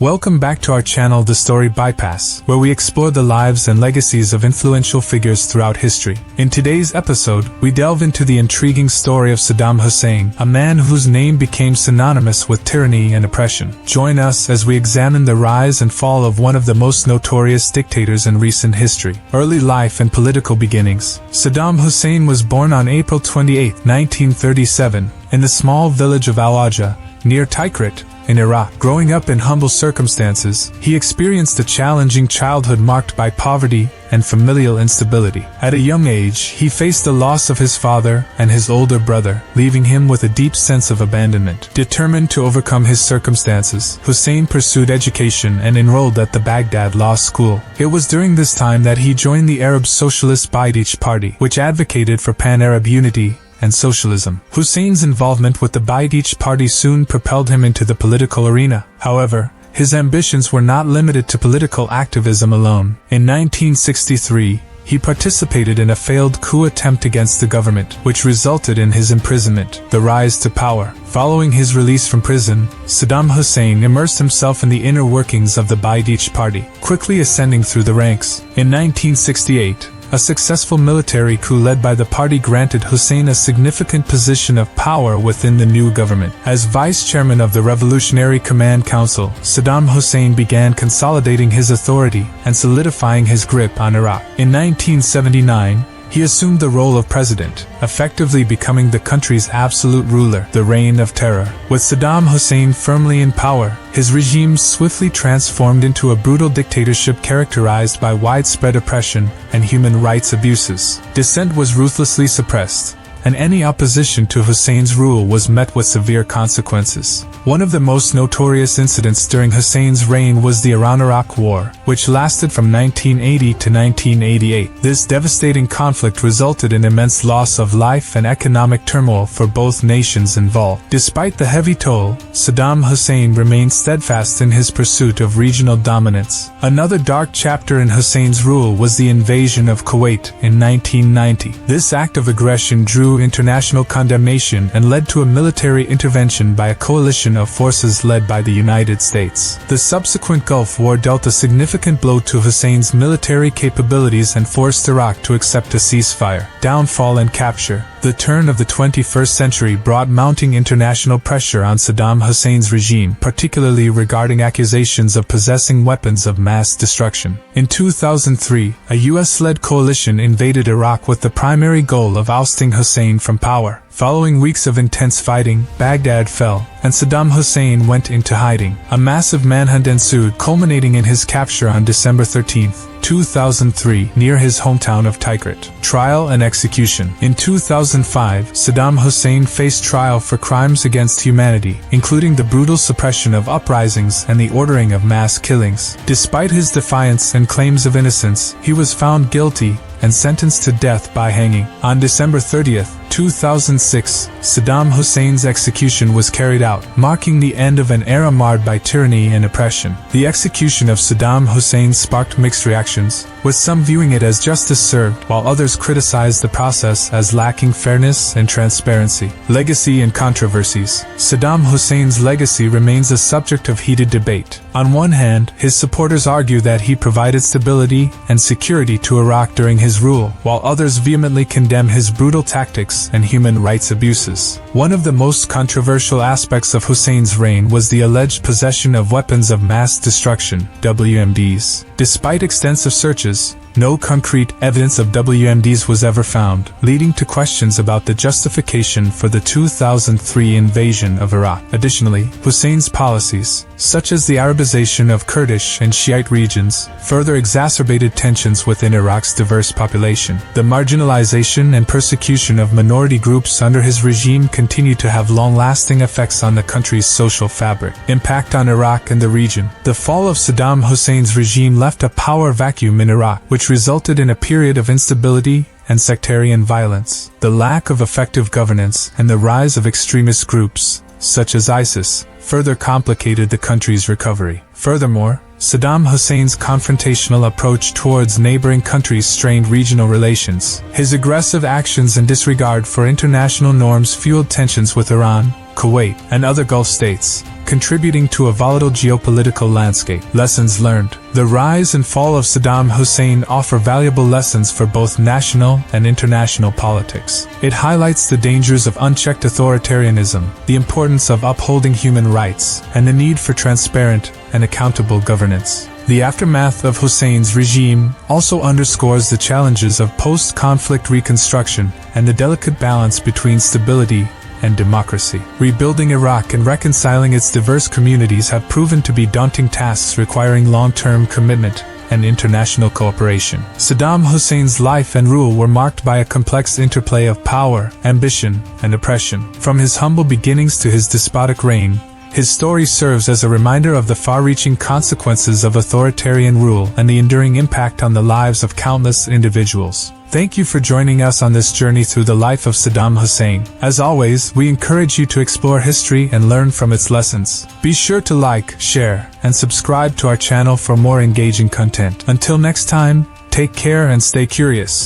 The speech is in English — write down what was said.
Welcome back to our channel The Story Bypass, where we explore the lives and legacies of influential figures throughout history. In today's episode, we delve into the intriguing story of Saddam Hussein, a man whose name became synonymous with tyranny and oppression. Join us as we examine the rise and fall of one of the most notorious dictators in recent history. Early life and political beginnings. Saddam Hussein was born on April 28, 1937, in the small village of Al-Ajah, near Tikrit, in Iraq. Growing up in humble circumstances, he experienced a challenging childhood marked by poverty and familial instability. At a young age, he faced the loss of his father and his older brother, leaving him with a deep sense of abandonment. Determined to overcome his circumstances, Hussein pursued education and enrolled at the Baghdad Law School. It was during this time that he joined the Arab Socialist Ba'ath Party, which advocated for pan-Arab unity and socialism. Hussein's involvement with the Ba'ath Party soon propelled him into the political arena. However, his ambitions were not limited to political activism alone. In 1963, he participated in a failed coup attempt against the government, which resulted in his imprisonment. The rise to power. Following his release from prison, Saddam Hussein immersed himself in the inner workings of the Ba'ath Party, quickly ascending through the ranks. In 1968, a successful military coup led by the party granted Hussein a significant position of power within the new government. As vice chairman of the Revolutionary Command Council, Saddam Hussein began consolidating his authority and solidifying his grip on Iraq. In 1979, he assumed the role of president, effectively becoming the country's absolute ruler. The Reign of Terror. With Saddam Hussein firmly in power, his regime swiftly transformed into a brutal dictatorship characterized by widespread oppression and human rights abuses. Dissent was ruthlessly suppressed, and any opposition to Hussein's rule was met with severe consequences. One of the most notorious incidents during Hussein's reign was the Iran-Iraq War, which lasted from 1980 to 1988. This devastating conflict resulted in immense loss of life and economic turmoil for both nations involved. Despite the heavy toll, Saddam Hussein remained steadfast in his pursuit of regional dominance. Another dark chapter in Hussein's rule was the invasion of Kuwait in 1990. This act of aggression drew international condemnation and led to a military intervention by a coalition of forces led by the United States. The subsequent Gulf War dealt a significant blow to Hussein's military capabilities and forced Iraq to accept a ceasefire. Downfall and capture. The turn of the 21st century brought mounting international pressure on Saddam Hussein's regime, particularly regarding accusations of possessing weapons of mass destruction. In 2003, a US-led coalition invaded Iraq with the primary goal of ousting Hussein from power. Following weeks of intense fighting, Baghdad fell, and Saddam Hussein went into hiding. A massive manhunt ensued, culminating in his capture on December 13, 2003, near his hometown of Tikrit. Trial and execution. In 2005, Saddam Hussein faced trial for crimes against humanity, including the brutal suppression of uprisings and the ordering of mass killings. Despite his defiance and claims of innocence, he was found guilty and sentenced to death by hanging. On December 30, 2006, Saddam Hussein's execution was carried out, marking the end of an era marred by tyranny and oppression. The execution of Saddam Hussein sparked mixed reactions, with some viewing it as justice served, while others criticized the process as lacking fairness and transparency. Legacy and controversies. Saddam Hussein's legacy remains a subject of heated debate. On one hand, his supporters argue that he provided stability and security to Iraq during his rule, while others vehemently condemn his brutal tactics and human rights abuses. One of the most controversial aspects of Hussein's reign was the alleged possession of weapons of mass destruction, WMDs. Despite extensive searches, no concrete evidence of WMDs was ever found, leading to questions about the justification for the 2003 invasion of Iraq. Additionally, Hussein's policies, such as the Arabization of Kurdish and Shiite regions, further exacerbated tensions within Iraq's diverse population. The marginalization and persecution of minority groups under his regime continued to have long-lasting effects on the country's social fabric. Impact on Iraq and the region. The fall of Saddam Hussein's regime left a power vacuum in Iraq, which resulted in a period of instability and sectarian violence. The lack of effective governance and the rise of extremist groups, such as ISIS, further complicated the country's recovery. Furthermore, Saddam Hussein's confrontational approach towards neighboring countries strained regional relations. His aggressive actions and disregard for international norms fueled tensions with Iran, Kuwait, and other Gulf states, contributing to a volatile geopolitical landscape. Lessons learned. The rise and fall of Saddam Hussein offer valuable lessons for both national and international politics. It highlights the dangers of unchecked authoritarianism, the importance of upholding human rights, and the need for transparent and accountable governance. The aftermath of Hussein's regime also underscores the challenges of post-conflict reconstruction and the delicate balance between stability and democracy. Rebuilding Iraq and reconciling its diverse communities have proven to be daunting tasks requiring long-term commitment and international cooperation. Saddam Hussein's life and rule were marked by a complex interplay of power, ambition, and oppression. From his humble beginnings to his despotic reign, his story serves as a reminder of the far-reaching consequences of authoritarian rule and the enduring impact on the lives of countless individuals. Thank you for joining us on this journey through the life of Saddam Hussein. As always, we encourage you to explore history and learn from its lessons. Be sure to like, share, and subscribe to our channel for more engaging content. Until next time, take care and stay curious.